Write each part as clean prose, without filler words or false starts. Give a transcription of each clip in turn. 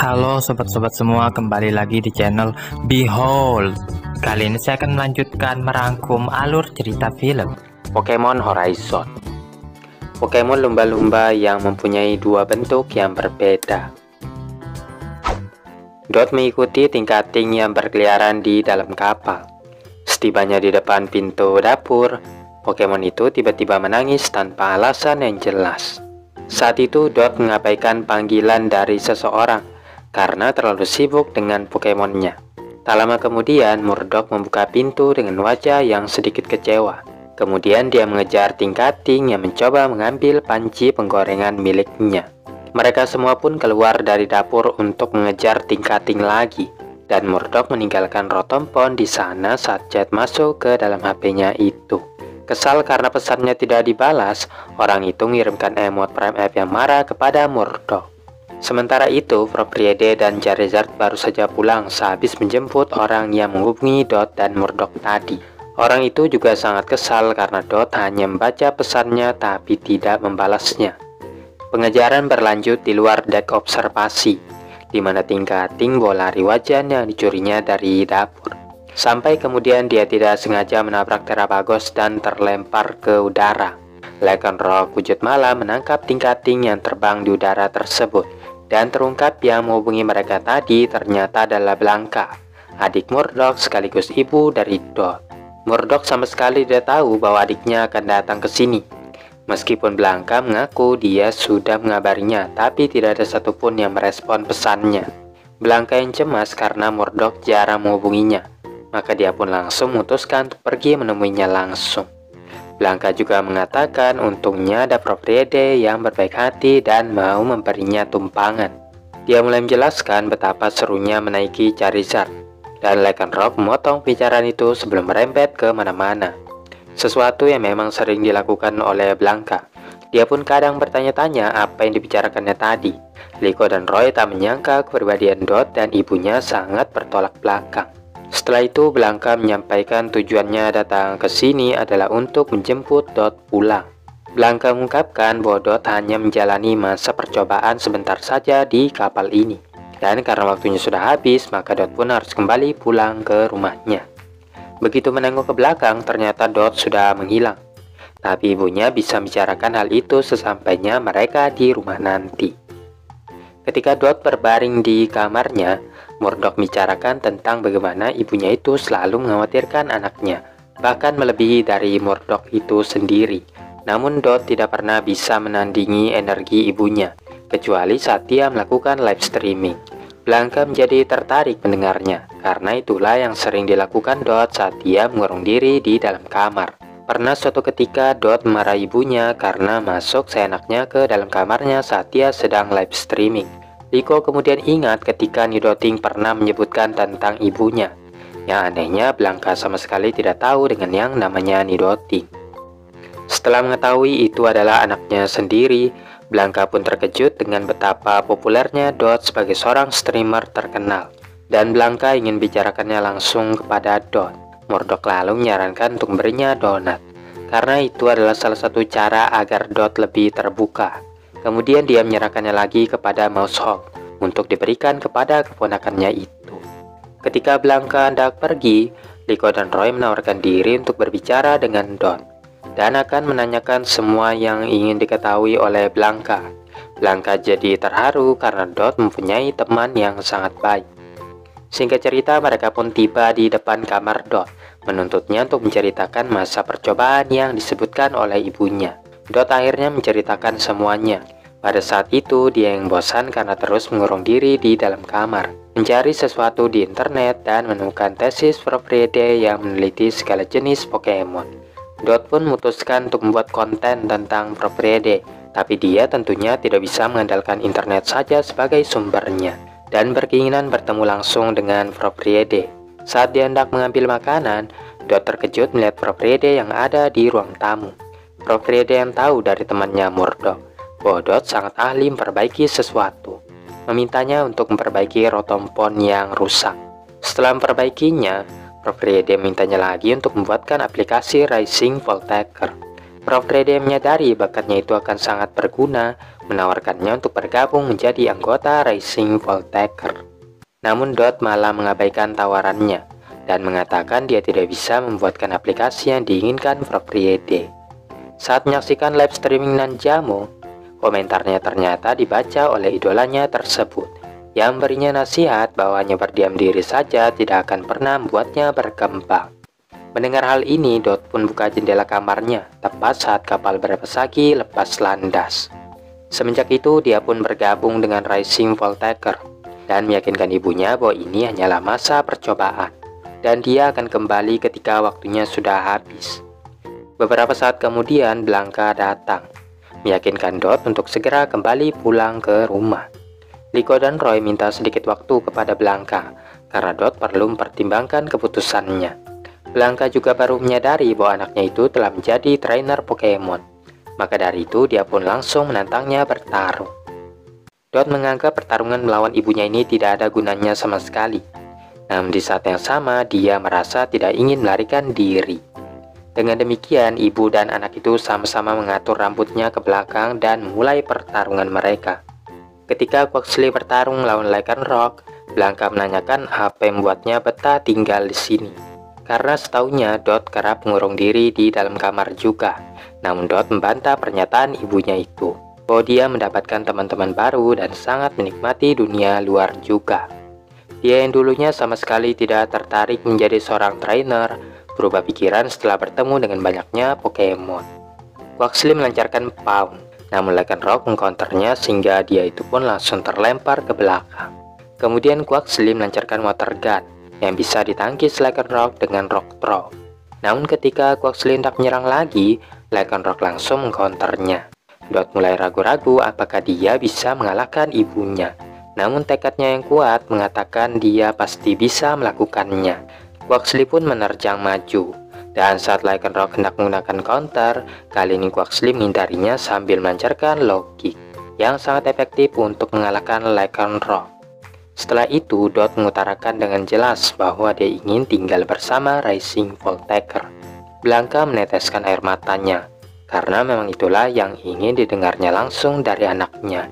Halo sobat-sobat semua, kembali lagi di channel Behold. Kali ini saya akan melanjutkan merangkum alur cerita film Pokemon Horizon. Pokemon lumba-lumba yang mempunyai dua bentuk yang berbeda. Dot mengikuti tingkating yang berkeliaran di dalam kapal. Setibanya di depan pintu dapur, Pokemon itu tiba-tiba menangis tanpa alasan yang jelas. Saat itu Dot mengabaikan panggilan dari seseorang karena terlalu sibuk dengan Pokemonnya. Tak lama kemudian, Murdoch membuka pintu dengan wajah yang sedikit kecewa. Kemudian dia mengejar Tingkating yang mencoba mengambil panci penggorengan miliknya. Mereka semua pun keluar dari dapur untuk mengejar Tingkating lagi. Dan Murdoch meninggalkan Rotompon di sana saat chat masuk ke dalam HP-nya itu. Kesal karena pesannya tidak dibalas, orang itu mengirimkan emot Prime F yang marah kepada Murdoch. Sementara itu, Propriede dan Charizard baru saja pulang sehabis menjemput orang yang menghubungi Dot dan Murdoch tadi. Orang itu juga sangat kesal karena Dot hanya membaca pesannya tapi tidak membalasnya. Pengejaran berlanjut di luar dek observasi, di mana Tingkating bola lari wajan yang dicurinya dari dapur. Sampai kemudian dia tidak sengaja menabrak Terabagos dan terlempar ke udara. Lycanroc wujud malam menangkap Tingkating yang terbang di udara tersebut. Dan terungkap yang menghubungi mereka tadi ternyata adalah Blanka, adik Murdoch sekaligus ibu dari Dot. Murdoch sama sekali tidak tahu bahwa adiknya akan datang ke sini. Meskipun Blanka mengaku dia sudah mengabarinya, tapi tidak ada satupun yang merespon pesannya. Blanka yang cemas karena Murdoch jarang menghubunginya, maka dia pun langsung memutuskan untuk pergi menemuinya langsung. Blanka juga mengatakan untungnya ada Propriede yang berbaik hati dan mau memberinya tumpangan. Dia mulai menjelaskan betapa serunya menaiki Charizard, dan Lycanroc memotong pembicaraan itu sebelum merembet ke mana-mana. Sesuatu yang memang sering dilakukan oleh Blanka. Dia pun kadang bertanya-tanya apa yang dibicarakannya tadi. Liko dan Roy tak menyangka kepribadian Dot dan ibunya sangat bertolak belakang. Setelah itu, Blanka menyampaikan tujuannya datang ke sini adalah untuk menjemput Dot pulang. Blanka mengungkapkan bahwa Dot hanya menjalani masa percobaan sebentar saja di kapal ini. Dan karena waktunya sudah habis, maka Dot pun harus kembali pulang ke rumahnya. Begitu menengok ke belakang, ternyata Dot sudah menghilang. Tapi ibunya bisa membicarakan hal itu sesampainya mereka di rumah nanti. Ketika Dot berbaring di kamarnya, Murdoch membicarakan tentang bagaimana ibunya itu selalu mengkhawatirkan anaknya, bahkan melebihi dari Murdoch itu sendiri. Namun Dot tidak pernah bisa menandingi energi ibunya, kecuali saat dia melakukan live streaming. Blanka menjadi tertarik mendengarnya, karena itulah yang sering dilakukan Dot saat dia mengurung diri di dalam kamar. Pernah suatu ketika Dot memarahi ibunya karena masuk seenaknya ke dalam kamarnya saat dia sedang live streaming. Liko kemudian ingat ketika Nidoting pernah menyebutkan tentang ibunya. Yang anehnya, Blanka sama sekali tidak tahu dengan yang namanya Nidoting. Setelah mengetahui itu adalah anaknya sendiri, Blanka pun terkejut dengan betapa populernya Dot sebagai seorang streamer terkenal. Dan Blanka ingin bicarakannya langsung kepada Dot. Murdoch lalu menyarankan untuk memberinya donat, karena itu adalah salah satu cara agar Dot lebih terbuka. Kemudian dia menyerahkannya lagi kepada Mousehole untuk diberikan kepada keponakannya itu. Ketika Blanka hendak pergi, Liko dan Roy menawarkan diri untuk berbicara dengan Dot dan akan menanyakan semua yang ingin diketahui oleh Blanka. Blanka jadi terharu karena Dot mempunyai teman yang sangat baik. Singkat cerita, mereka pun tiba di depan kamar Dot, menuntutnya untuk menceritakan masa percobaan yang disebutkan oleh ibunya. Dot akhirnya menceritakan semuanya. Pada saat itu, dia yang bosan karena terus mengurung diri di dalam kamar, mencari sesuatu di internet dan menemukan tesis Propriede yang meneliti segala jenis Pokemon. Dot pun memutuskan untuk membuat konten tentang Propriede, tapi dia tentunya tidak bisa mengandalkan internet saja sebagai sumbernya, dan berkeinginan bertemu langsung dengan Propriede. Saat dia hendak mengambil makanan, Dot terkejut melihat Propriede yang ada di ruang tamu. Propriede yang tahu dari temannya Murdoch bahwa Dot sangat ahli memperbaiki sesuatu, memintanya untuk memperbaiki Rotompon yang rusak. Setelah memperbaikinya, Propriede memintanya lagi untuk membuatkan aplikasi Rising Voltaker. Prof. Rede menyadari bakatnya itu akan sangat berguna, menawarkannya untuk bergabung menjadi anggota Rising Voltaker. Namun Dot malah mengabaikan tawarannya dan mengatakan dia tidak bisa membuatkan aplikasi yang diinginkan Prof. Rede. Saat menyaksikan live streaming Nanjamo, komentarnya ternyata dibaca oleh idolanya tersebut yang berinya nasihat bahwa hanya berdiam diri saja tidak akan pernah membuatnya berkembang. Mendengar hal ini, Dot pun buka jendela kamarnya tepat saat kapal Berpesagi lepas landas. Semenjak itu, dia pun bergabung dengan Rising Voltaker dan meyakinkan ibunya bahwa ini hanyalah masa percobaan dan dia akan kembali ketika waktunya sudah habis. Beberapa saat kemudian, Blanca datang, meyakinkan Dot untuk segera kembali pulang ke rumah. Liko dan Roy minta sedikit waktu kepada Blanca karena Dot perlu mempertimbangkan keputusannya. Blanca juga baru menyadari bahwa anaknya itu telah menjadi trainer Pokemon. Maka dari itu dia pun langsung menantangnya bertarung. Dot menganggap pertarungan melawan ibunya ini tidak ada gunanya sama sekali. Namun di saat yang sama dia merasa tidak ingin melarikan diri. Dengan demikian ibu dan anak itu sama-sama mengatur rambutnya ke belakang dan mulai pertarungan mereka. Ketika Quaxly bertarung melawan Lycanroc, Blanca menanyakan apa yang membuatnya betah tinggal di sini. Karena setahunya Dot kerap mengurung diri di dalam kamar juga. Namun Dot membantah pernyataan ibunya itu, bahwa dia mendapatkan teman-teman baru dan sangat menikmati dunia luar juga. Dia yang dulunya sama sekali tidak tertarik menjadi seorang trainer, berubah pikiran setelah bertemu dengan banyaknya Pokemon. Quaxly melancarkan Pound, namun Lycanroc mengcounternya sehingga dia itu pun langsung terlempar ke belakang. Kemudian Quaxly melancarkan Water Gun yang bisa ditangkis Lycanroc dengan Rock Throw. Namun ketika Quaxly hendak menyerang lagi, Lycanroc langsung mengcounternya. Dot mulai ragu-ragu apakah dia bisa mengalahkan ibunya. Namun tekadnya yang kuat mengatakan dia pasti bisa melakukannya. Quaxly pun menerjang maju. Dan saat Lycanroc hendak menggunakan counter, kali ini Quaxly menghindarinya sambil melancarkan Low Kick yang sangat efektif untuk mengalahkan Lycanroc. Setelah itu, Dot mengutarakan dengan jelas bahwa dia ingin tinggal bersama Rising Voltaker. Blanca meneteskan air matanya, karena memang itulah yang ingin didengarnya langsung dari anaknya.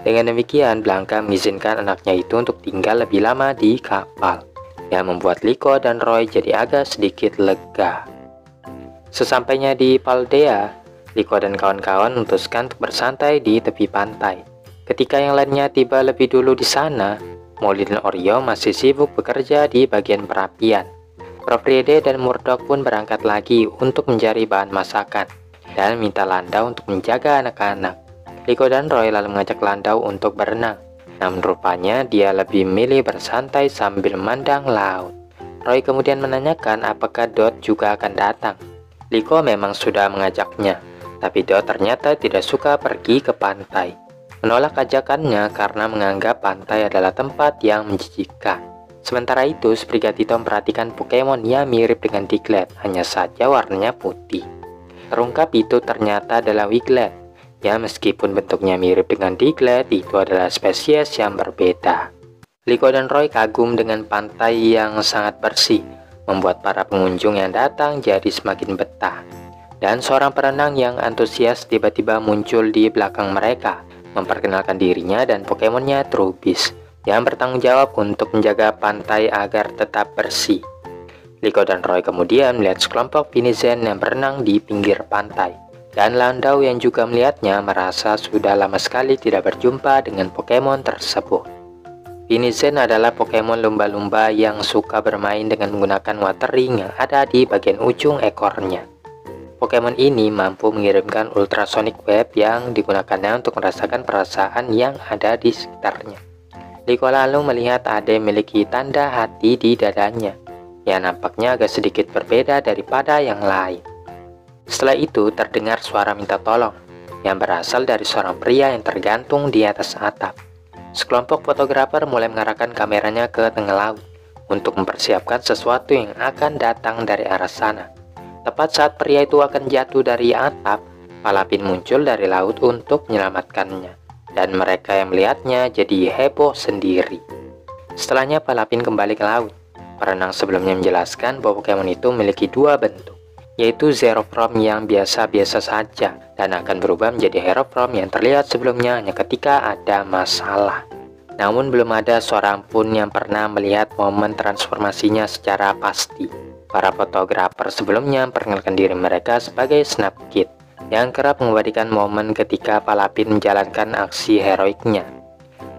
Dengan demikian, Blanca mengizinkan anaknya itu untuk tinggal lebih lama di kapal, yang membuat Liko dan Roy jadi agak sedikit lega. Sesampainya di Paldea, Liko dan kawan-kawan memutuskan untuk bersantai di tepi pantai. Ketika yang lainnya tiba lebih dulu di sana, Molly dan Oreo masih sibuk bekerja di bagian perapian. Prof. Rede dan Murdoch pun berangkat lagi untuk mencari bahan masakan dan minta Landau untuk menjaga anak-anak. Liko dan Roy lalu mengajak Landau untuk berenang. Namun rupanya dia lebih memilih bersantai sambil memandang laut. Roy kemudian menanyakan apakah Dot juga akan datang. Liko memang sudah mengajaknya, tapi Dot ternyata tidak suka pergi ke pantai. Menolak ajakannya karena menganggap pantai adalah tempat yang menjijikkan. Sementara itu, Sprigatito memperhatikan Pokemon yang mirip dengan Diglett, hanya saja warnanya putih. Terungkap itu ternyata adalah Wiglet. Ya, meskipun bentuknya mirip dengan Diglett, itu adalah spesies yang berbeda. Liko dan Roy kagum dengan pantai yang sangat bersih, membuat para pengunjung yang datang jadi semakin betah. Dan seorang perenang yang antusias tiba-tiba muncul di belakang mereka, memperkenalkan dirinya dan Pokemonnya Trubbish, yang bertanggung jawab untuk menjaga pantai agar tetap bersih. Liko dan Roy kemudian melihat sekelompok Pinizen yang berenang di pinggir pantai. Dan Landau yang juga melihatnya merasa sudah lama sekali tidak berjumpa dengan Pokemon tersebut. Pinizen adalah Pokemon lumba-lumba yang suka bermain dengan menggunakan water ring yang ada di bagian ujung ekornya. Pokemon ini mampu mengirimkan ultrasonic wave yang digunakannya untuk merasakan perasaan yang ada di sekitarnya. Liko lalu melihat Ade memiliki tanda hati di dadanya, yang nampaknya agak sedikit berbeda daripada yang lain. Setelah itu terdengar suara minta tolong, yang berasal dari seorang pria yang tergantung di atas atap. Sekelompok fotografer mulai mengarahkan kameranya ke tengah laut, untuk mempersiapkan sesuatu yang akan datang dari arah sana. Tepat saat pria itu akan jatuh dari atap, Palapin muncul dari laut untuk menyelamatkannya. Dan mereka yang melihatnya jadi heboh sendiri. Setelahnya Palapin kembali ke laut. Perenang sebelumnya menjelaskan bahwa Pokemon itu memiliki dua bentuk, yaitu Zero Form yang biasa-biasa saja dan akan berubah menjadi Hero Form yang terlihat sebelumnya hanya ketika ada masalah. Namun belum ada seorang pun yang pernah melihat momen transformasinya secara pasti. Para fotografer sebelumnya memperkenalkan diri mereka sebagai Snapkid yang kerap mengabadikan momen ketika Palapin menjalankan aksi heroiknya.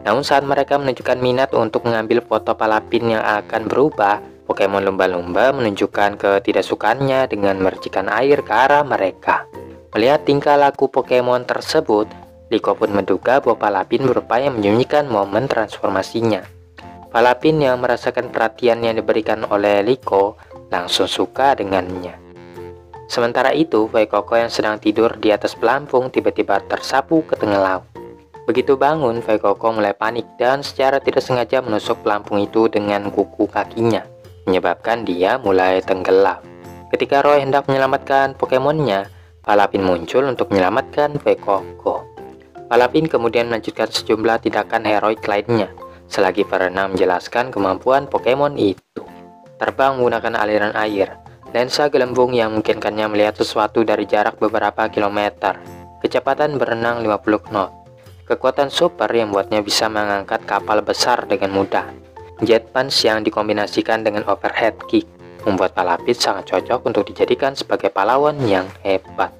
Namun saat mereka menunjukkan minat untuk mengambil foto Palapin yang akan berubah, Pokemon lumba-lumba menunjukkan ketidaksukaannya dengan mercikan air ke arah mereka. Melihat tingkah laku Pokemon tersebut, Liko pun menduga bahwa Palapin berupaya menyembunyikan momen transformasinya. Palapin yang merasakan perhatian yang diberikan oleh Liko langsung suka dengannya. Sementara itu, Fuecoco yang sedang tidur di atas pelampung tiba-tiba tersapu ke tengah laut. Begitu bangun, Fuecoco mulai panik dan secara tidak sengaja menusuk pelampung itu dengan kuku kakinya, menyebabkan dia mulai tenggelam. Ketika Roy hendak menyelamatkan Pokemonnya, Palapin muncul untuk menyelamatkan Fuecoco. Palapin kemudian melanjutkan sejumlah tindakan heroik lainnya, selagi berenang menjelaskan kemampuan Pokemon itu. Terbang menggunakan aliran air, lensa gelembung yang memungkinkannya melihat sesuatu dari jarak beberapa kilometer, kecepatan berenang 50 knot, kekuatan super yang membuatnya bisa mengangkat kapal besar dengan mudah, jet punch yang dikombinasikan dengan overhead kick, membuat Palapin sangat cocok untuk dijadikan sebagai pahlawan yang hebat.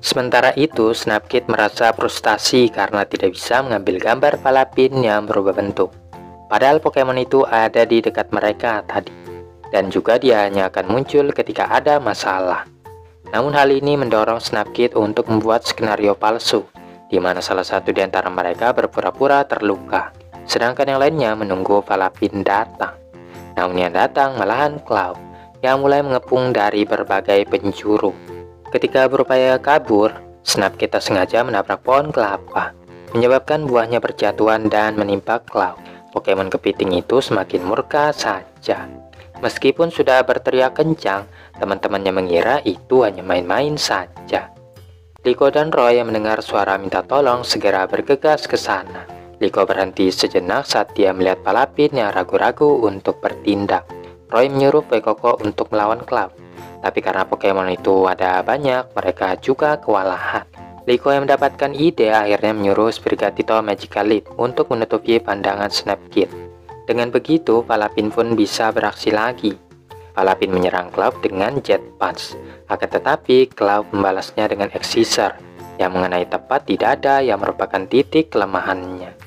Sementara itu, Snapkid merasa frustasi karena tidak bisa mengambil gambar Palapin yang berubah bentuk. Padahal Pokemon itu ada di dekat mereka tadi, dan juga dia hanya akan muncul ketika ada masalah. Namun hal ini mendorong Snapkid untuk membuat skenario palsu, di mana salah satu di antara mereka berpura-pura terluka, sedangkan yang lainnya menunggu Palapin datang. Namun yang datang malahan Cloud, yang mulai mengepung dari berbagai penjuru. Ketika berupaya kabur, Snapkid tak sengaja menabrak pohon kelapa, menyebabkan buahnya berjatuhan dan menimpa Cloud. Pokemon kepiting itu semakin murka saja. Meskipun sudah berteriak kencang, teman-temannya mengira itu hanya main-main saja. Liko dan Roy yang mendengar suara minta tolong segera bergegas ke sana. Liko berhenti sejenak saat dia melihat Palapin yang ragu-ragu untuk bertindak. Roy menyuruh Fuecoco untuk melawan Cloud, tapi karena Pokemon itu ada banyak, mereka juga kewalahan. Liko yang mendapatkan ide akhirnya menyuruh Sprigatito Magical Leap untuk menutupi pandangan Snapkid. Dengan begitu, Palapin pun bisa beraksi lagi. Palapin menyerang Cloud dengan Jet Punch, akan tetapi Cloud membalasnya dengan X-Scissor yang mengenai tepat di dada yang merupakan titik kelemahannya.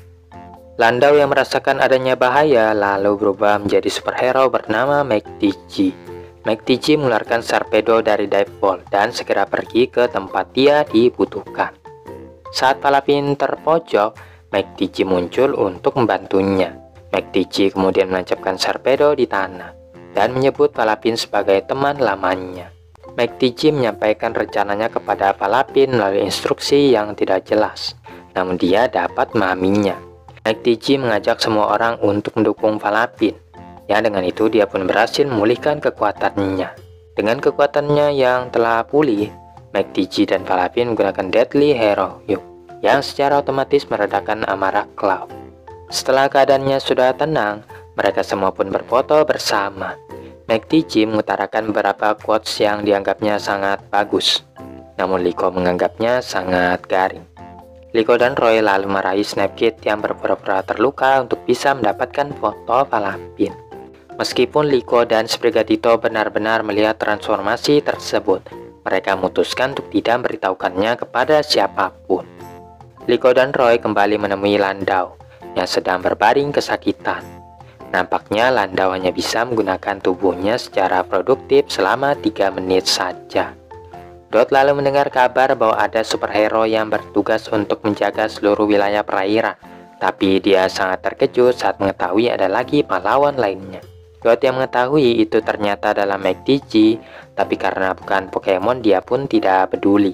Landau yang merasakan adanya bahaya lalu berubah menjadi superhero bernama McTG. McTG mengeluarkan Sharpedo dari Dive Ball dan segera pergi ke tempat dia dibutuhkan. Saat Palapin terpojok, McTG muncul untuk membantunya. McTG kemudian menancapkan Sharpedo di tanah dan menyebut Palapin sebagai teman lamanya. McTG menyampaikan rencananya kepada Palapin melalui instruksi yang tidak jelas, namun dia dapat memahaminya. McTG mengajak semua orang untuk mendukung Palapin. Ya, dengan itu dia pun berhasil memulihkan kekuatannya. Dengan kekuatannya yang telah pulih, McTG dan Palapin menggunakan Deadly Hero Yuk yang secara otomatis meredakan amarah Cloud. Setelah keadaannya sudah tenang, mereka semua pun berfoto bersama. McTG mengutarakan beberapa quotes yang dianggapnya sangat bagus, namun Liko menganggapnya sangat garing. Liko dan Roy lalu marahi Snapkid yang berpura-pura terluka untuk bisa mendapatkan foto Palapin. Meskipun Liko dan Sprigatito benar-benar melihat transformasi tersebut, mereka memutuskan untuk tidak memberitahukannya kepada siapapun. Liko dan Roy kembali menemui Landau yang sedang berbaring kesakitan. Nampaknya Landau hanya bisa menggunakan tubuhnya secara produktif selama 3 menit saja. Dot lalu mendengar kabar bahwa ada superhero yang bertugas untuk menjaga seluruh wilayah perairan, tapi dia sangat terkejut saat mengetahui ada lagi pahlawan lainnya. Dot yang mengetahui itu ternyata adalah McTG, tapi karena bukan Pokemon dia pun tidak peduli.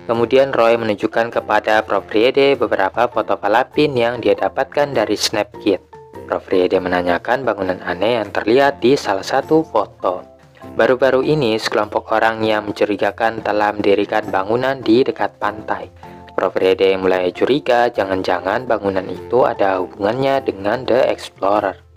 Kemudian Roy menunjukkan kepada Prof. Riede beberapa foto Palapin yang dia dapatkan dari Snapkid. Prof. Riede menanyakan bangunan aneh yang terlihat di salah satu foto. Baru-baru ini sekelompok orang yang mencurigakan telah mendirikan bangunan di dekat pantai. Prof. Riede mulai curiga jangan-jangan bangunan itu ada hubungannya dengan The Explorer.